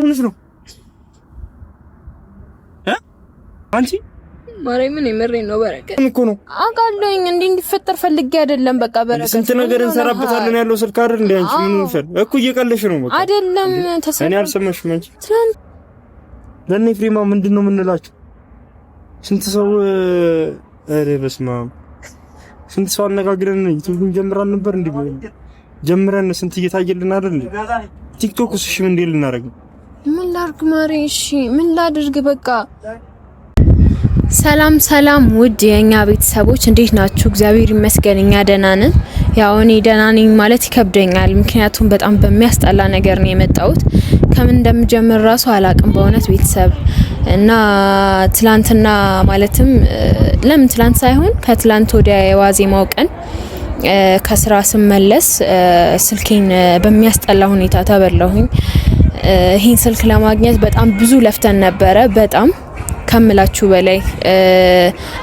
ሆነሽ ነው አንቺ? ማርያምን የምሬን ነው። በረከት እኮ ነው አውቃለሁኝ እንዲፈጠር ፈልጌ አይደለም። በቃ በረከት ስንት ነገር እንሰራበታለን ያለው ስልክ አይደል እንዴ? አንቺ ምን ይፈል እኮ እየቀለሽ ነው። በቃ አይደለም እኔ አልሰማሽም። አንቺ ለኔ ፍሬማ ምንድነው የምንላችሁ? ስንት ሰው አረ በስመ አብ ስንት ሰው አነጋግረን ዩቲዩብን ጀምራን ነበር እንዴ? ጀምረን ስንት እየታየልን አይደል እንዴ? ቲክቶክስ እሺ ምን እንዴ ልናረግ? ምን ላድርግ ማሬ? እሺ ምን ላድርግ? በቃ ሰላም ሰላም ውድ የኛ ቤተሰቦች እንዴት ናችሁ? እግዚአብሔር ይመስገን እኛ ደህና ነን። ያው እኔ ደህና ነኝ ማለት ይከብደኛል፣ ምክንያቱም በጣም በሚያስጠላ ነገር ነው የመጣሁት። ከምን እንደምጀምር ራሱ አላቅም በእውነት ቤተሰብ እና ትላንትና ማለትም ለምን ትላንት ሳይሆን ከትላንት ወዲያ የዋዜማው ቀን ከስራ ስመለስ ስልኬን በሚያስጠላ ሁኔታ ተበላሁኝ። ይሄን ስልክ ለማግኘት በጣም ብዙ ለፍተን ነበረ። በጣም ከምላችሁ በላይ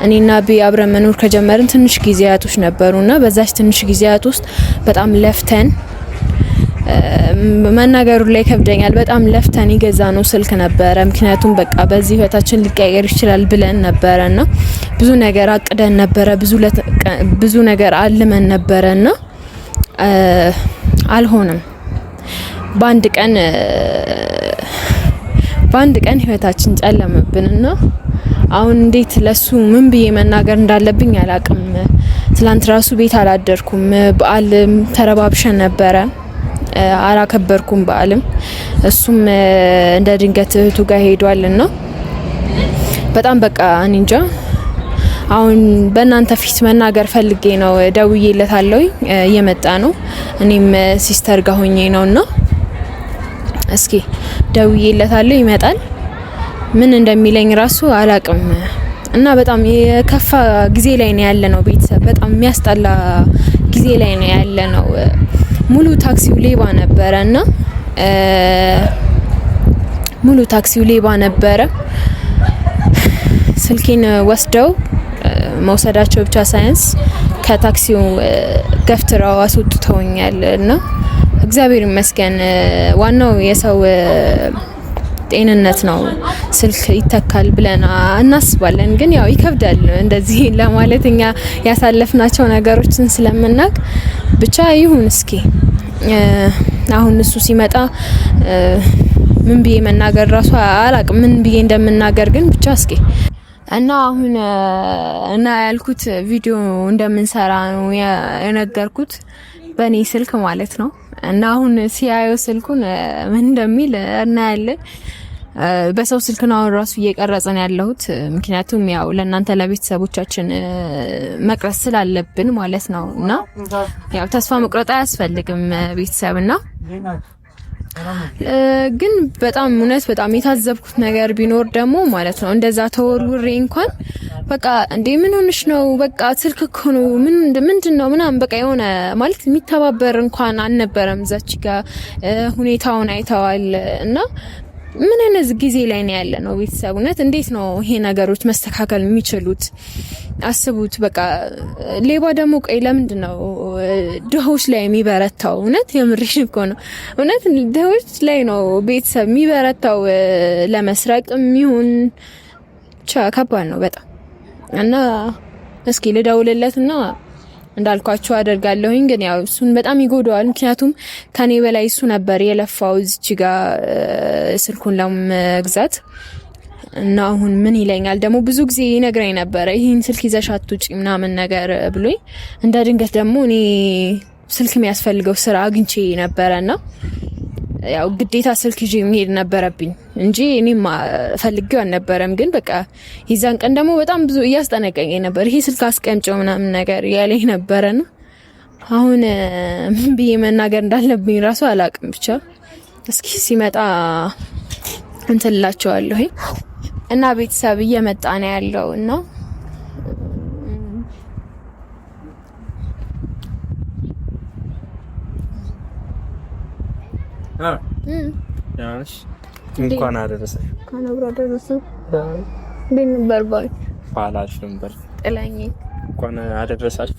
እኔና አብረን መኖር ከጀመርን ትንሽ ጊዜያቶች ነበሩና በዛች ትንሽ ጊዜያት ውስጥ በጣም ለፍተን መናገሩ ላይ ከብደኛል። በጣም ለፍተን የገዛነው ስልክ ነበረ። ምክንያቱም በቃ በዚህ ህይወታችን ሊቀየር ይችላል ብለን ነበረና ብዙ ነገር አቅደን ነበረ፣ ብዙ ነገር አልመን ነበረና አልሆነም። በአንድ ቀን ህይወታችን ጨለመብንና አሁን እንዴት ለሱ ምን ብዬ መናገር እንዳለብኝ አላቅም። ትላንት ራሱ ቤት አላደርኩም። በዓል ተረባብሸን ነበረ፣ አላከበርኩም በዓልም። እሱም እንደ ድንገት እህቱ ጋር ሄዷልና በጣም በቃ እኔ እንጃ። አሁን በእናንተ ፊት መናገር ፈልጌ ነው። ደውዬለታለሁ፣ እየመጣ ነው። እኔም ሲስተር ጋር ሆኜ ነውና እስኪ ደውዬለታለሁ፣ ይመጣል። ምን እንደሚለኝ ራሱ አላቅም እና በጣም የከፋ ጊዜ ላይ ነው ያለ ነው ቤተሰብ። በጣም የሚያስጠላ ጊዜ ላይ ነው ያለ ነው። ሙሉ ታክሲው ሌባ ነበረ። ስልኬን ወስደው መውሰዳቸው ብቻ ሳይንስ ከታክሲው ገፍትራው አስወጥተውኛል እና እግዚአብሔር ይመስገን። ዋናው የሰው ጤንነት ነው። ስልክ ይተካል ብለን እናስባለን፣ ግን ያው ይከብዳል እንደዚህ ለማለት እኛ ያሳለፍናቸው ነገሮችን ስለምናቅ ብቻ ይሁን። እስኪ አሁን እሱ ሲመጣ ምን ብዬ መናገር ራሱ አላቅም፣ ምን ብዬ እንደምናገር ግን ብቻ እስኪ እና አሁን እና ያልኩት ቪዲዮ እንደምንሰራ ነው የነገርኩት በኔ ስልክ ማለት ነው። እና አሁን ሲያየው ስልኩን ምን እንደሚል እናያለን። በሰው ስልክ ነው ራሱ እየቀረጸን ያለሁት፣ ምክንያቱም ያው ለእናንተ ለቤተሰቦቻችን መቅረጽ ስላለብን ማለት ነው። እና ያው ተስፋ መቁረጥ አያስፈልግም ቤተሰብና ግን በጣም እውነት በጣም የታዘብኩት ነገር ቢኖር ደግሞ ማለት ነው እንደዛ ተወርውሬ እንኳን በቃ እንዴ ምን ሆነሽ ነው? በቃ ስልክ እኮ ነው ምንድነው ምናምን በቃ የሆነ ማለት የሚተባበር እንኳን አልነበረም። እዛች ጋር ሁኔታውን አይተዋል እና ምን አይነት ጊዜ ላይ ነው ያለ ነው ቤተሰብ? እውነት እንዴት ነው ይሄ ነገሮች መስተካከል የሚችሉት? አስቡት። በቃ ሌባ ደግሞ ቆይ ለምንድን ነው ድሆች ላይ የሚበረታው? እውነት የምርሽ እኮ ነው። እውነት ድሆች ላይ ነው ቤተሰብ የሚበረታው ለመስረቅም ይሁን ከባድ ነው በጣም። እና እስኪ ልደውልለትና እንዳልኳችሁ አደርጋለሁኝ። ግን ያው እሱን በጣም ይጎዳዋል፣ ምክንያቱም ከኔ በላይ እሱ ነበር የለፋው እዚች ጋር ስልኩን ለመግዛት። እና አሁን ምን ይለኛል ደግሞ ብዙ ጊዜ ይነግረኝ ነበረ ይሄን ስልክ ይዘሽ አትውጪ ምናምን ነገር ብሎኝ፣ እንደ ድንገት ደግሞ እኔ ስልክ የሚያስፈልገው ስራ አግኝቼ ነበረና ያው ግዴታ ስልክ ይዤ መሄድ ነበረብኝ እንጂ እኔም ፈልጌው አልነበረም። ግን በቃ ይዛን ቀን ደግሞ በጣም ብዙ እያስጠነቀቀኝ ነበር። ይሄ ስልክ አስቀምጪው ምናምን ነገር ያለኝ ነበረና አሁን ምን ብዬ መናገር እንዳለብኝ ራሱ አላቅም። ብቻ እስኪ ሲመጣ እንትላቸዋለሁ እና ቤተሰብ እየመጣ ነው ያለው እና ያንስ እንኳን አደረሰ ነበር ባይ ባላሽ ነበር ጥላኝ እንኳን አደረሳሽ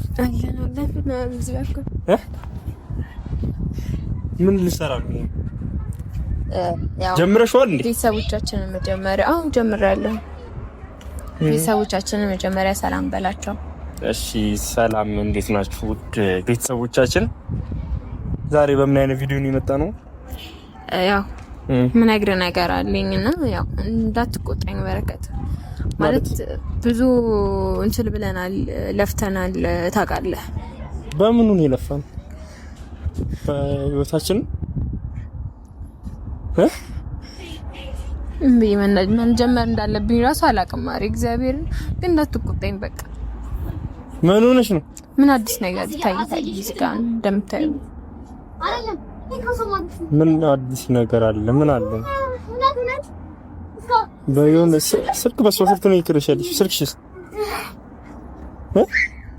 ምን ልሰራ ነው? ያው ጀምረሽዋል እንዴ? ቤተሰቦቻችንን መጀመሪያ ጀምራለሁ። ቤተሰቦቻችንን መጀመሪያ ሰላም በላቸው። እሺ ሰላም፣ እንዴት ናችሁ ውድ ቤተሰቦቻችን? ዛሬ በምን አይነት ቪዲዮ ነው የመጣ ነው? ያው ምን ነግረህ ነገር አለኝና ያው እንዳትቆጣኝ በረከት። ማለት ብዙ እንትን ብለናል፣ ለፍተናል። ታውቃለህ በምኑ ነው የለፋን? በህይወታችን ምን ጀመር እንዳለብኝ ራሱ አላውቅም። ማሪ እግዚአብሔር ግን እንዳትቆጣኝ በቃ። ምን ሆነሽ ነው? ምን አዲስ ነገር ይታያል እዚህ ጋር እንደምታዩ? ምን አዲስ ነገር አለ? ምን አለ? በየሆነ ስልክ በስልክ ነው ይከረሻልሽ። ስልክሽስ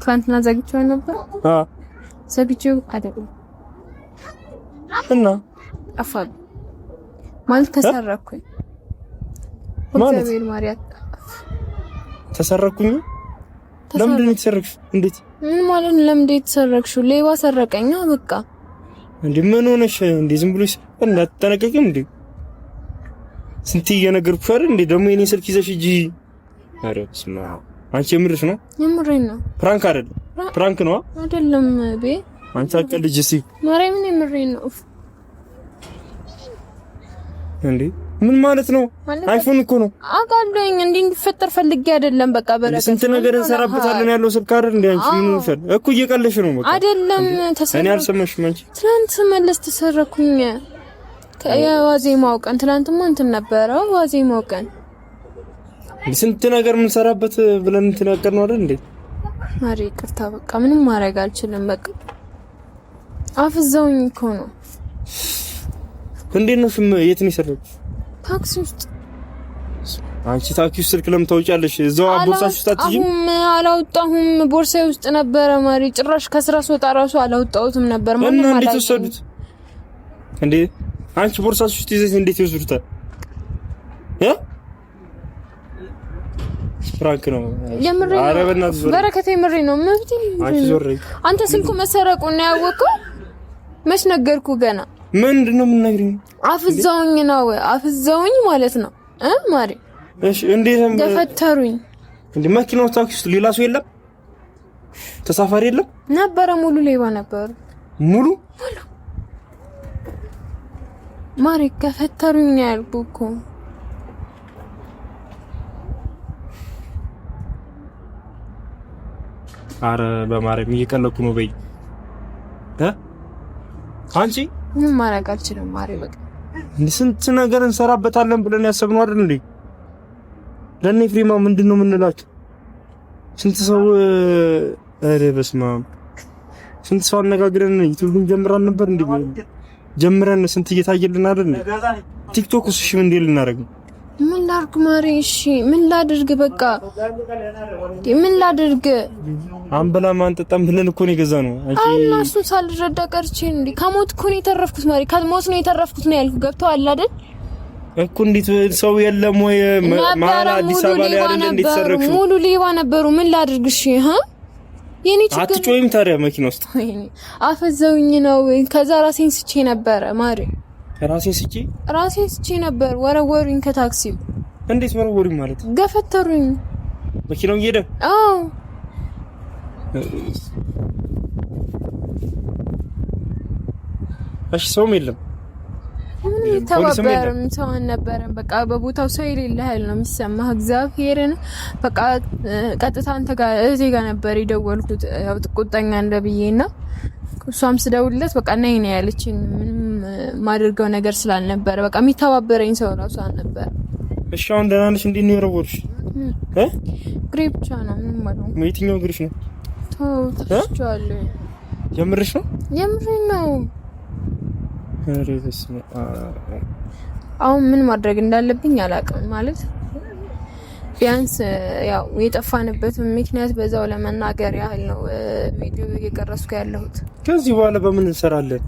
ትናንትና ዘግቼው ነበር። ዘግቼው አይደለም እና አፋብ ማለት ተሰረኩኝ። እግዚአብሔር ማርያም ተሰረኩኝ። ለምንድን ነው የተሰረክሽ? እንዴት? ምን ማለት ነው? ለምንድን ነው የተሰረክሽው? ሌባ ሰረቀኛ በቃ። እንዴ ምን ሆነሽ? እንዴ ዝም ብሎሽ እንዳትጠነቀቂም እንዴ? ስንት እየነገርኩሽ አይደል? እንዴ ደግሞ የኔ ስልክ ይዘሽ ሂጂ። ኧረ በስመ አብ። አንቺ የምርሽ ነው? የምሬን ነው። ፕራንክ አይደለም? ፕራንክ ነው አይደለም? ቤ አንቺ አቀልጅ እስኪ። ማርያምን የምሬን ነው። እንዴ ምን ማለት ነው? አይፎን እኮ ነው አውቃለሁኝ። እንዴ እንዲፈጠር ፈልጌ አይደለም። በቃ በረከት ስንት ነገር እንሰራበታለን ያለው ስልክ አይደል? እንዴ አንቺ ምን ይፈል እኮ እየቀለሽ ነው። በቃ አይደለም ተሰራ። እኔ አልሰማሽም። አንቺ ትናንት መለስ ተሰረኩኝ። የዋዜማው ቀን ትናንትማ እንትን ነበረ። ዋዜማው ቀን ስንት ነገር እንሰራበት ብለን እንትን ያቀርነው አይደል? እንዴ ማሪ ይቅርታ በቃ ምንም ማድረግ አልችልም። በቃ አፍዘውኝ እኮ ነው። እንዴት ነው? የት ነው የሰረኩት? ታክሲ ውስጥ። አንቺ ታክሲ ውስጥ ስልክ ለምን ታውቂያለሽ? እዛው ቦርሳሽ ውስጥ አትይም? አላወጣሁም። ቦርሳዬ ውስጥ ነበረ ማሪ። ጭራሽ ከስራ ስወጣ ራሱ አላወጣሁትም ነበር። ማንም አላየኝ። እንዴት ወሰዱት? እንዴ አንቺ ቦርሳሽ ውስጥ ይዘሽ እንዴት ይወስዱታል? ፍራንክ ነው የምሬን ነው። በረከቴ የምሬን ነው። መብት አንቺ ዞር። አንተ ስልኩ መሰረቁን ነው ያወቀው? መች ነገርኩ ገና። ምንድነው የምንነግሪኝ? አፍዘውኝ ነው አፍዘውኝ ማለት ነው ማሪ። እሺ እንዴት ነው ገፈተሩኝ? እንዴ መኪናው ታክሲ ውስጥ ሌላ ሰው የለም? ተሳፋሪ የለም ነበረ? ሙሉ ሌባ ነበር። ሙሉ ማሪ ገፈተሩኝ ያልኩህ እኮ። አረ በማርያም እየቀለኩ ነው በይ። አንቺ ምን ማድረግ አልችልም ማሪ። በቃ ስንት ነገር እንሰራበታለን ብለን ያሰብነው አይደል እንዴ? ለኔ ፍሬማ ምንድነው የምንላችሁ? ስንት ሰው አረ በስመ አብ ስንት ሰው አነጋግረን ዩቲዩብን ጀምራን ነበር እንዴ? ጀምረን ስንት እየታየልን አይደል? ቲክቶክ ውስጥ እሺ ምን ልናደርግ? ምን ላድርግ ማሪ? እሺ ምን ላድርግ? በቃ ምን ላድርግ? አንበላም አንጠጣም ብለን እኮ ነው የገዛነው። እና እሱ ሳልረዳ ቀርቼ እንዴ? ከሞት እኮ ነው የተረፍኩት ማሪ። ከሞት ነው የተረፍኩት ነው ያልኩት። ገብቶሃል አይደል እኮ። እንዴት ሰው የለም ወይ ማራ? አዲስ አበባ ላይ አይደል እንዴት ተሰረክሽ? ሙሉ ሌባ ነበሩ። ምን ላድርግ? እሺ የኔ ችግር አትጮይም ታዲያ መኪና ውስጥ? አፈዘውኝ ነው። ከዛ ራሴን ስቼ ነበረ ማሪ። ራሴን ስቼ ነበር። ወረወሩኝ ከታክሲው። እንዴት ወረወሩኝ ማለት? ገፈተሩኝ። መኪናው እየሄደ? አዎ። እሺ ሰውም የለም? ምንም ተባበረም ሰው አልነበረም። በቃ በቦታው ሰው የሌለ ኃይል ነው የሚሰማህ። እግዚአብሔርን በቃ ቀጥታ አንተ ጋር እህቴ ጋር ነበር የደወልኩት። ያው ትቆጣኛ እንደብዬና እሷም ስደውልለት በቃ ነይ ነው ያለችኝ። ምንም ማድርገው ነገር ስላልነበረ በቃ የሚተባበረኝ ሰው ራሱ አልነበረ። እሺ አሁን ደህና ነሽ? እንዴት ነው የወረወሩሽ? ግሬ ብቻ ነው። ምንም ማለት ነው። የትኛው ግሬሽ ነው? ተስቻለሁ። የምርሽ ነው? የምሬን ነው። አረ በስመ አብ። አሁን ምን ማድረግ እንዳለብኝ አላውቅም። ማለት ቢያንስ ያው የጠፋንበት ምክንያት በዛው ለመናገር ያህል ነው ቪዲዮ እየቀረስኩ ያለሁት። ከዚህ በኋላ በምን እንሰራለን?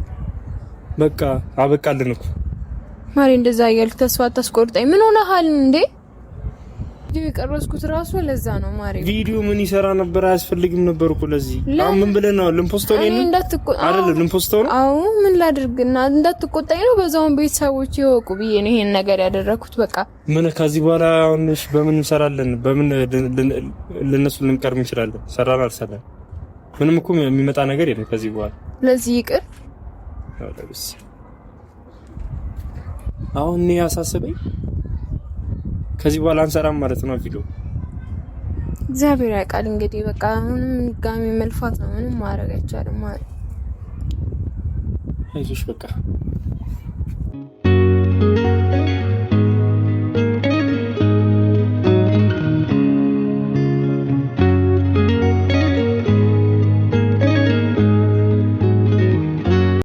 በቃ አበቃልን እኮ ማሪ። እንደዛ እያልክ ተስፋ አታስቆርጠኝ። ምን ሆነሃል እንዴ? ቪዲዮ የቀረጽኩት ራሱ ለዛ ነው ማሪ። ቪዲዮ ምን ይሰራ ነበር? አያስፈልግም ነበር እኮ ለዚህ። አሁን ምን ብለን ነው ልንፖስተው ነው አይደል? ልንፖስተው ነው። አዎ ምን ላድርግና እንዳትቆጣኝ ነው። በዛውን ቤተሰቦች ይወቁ ብዬ ነው ይሄን ነገር ያደረኩት። በቃ ምን ከዚህ በኋላ አሁንሽ በምን እንሰራለን? በምን ለነሱ ልንቀርም እንችላለን? ሰራን አልሰራን ምንም እኮ የሚመጣ ነገር የለም ከዚህ በኋላ። ለዚህ ይቅር። አሁን እኔ ያሳስበኝ ከዚህ በኋላ አንሰራም ማለት ነው ቪዲዮ። እግዚአብሔር ያውቃል እንግዲህ በቃ ምንም ጋሚ መልፋት ነው። ምንም ማድረግ አይቻልም ማለት። አይዞሽ በቃ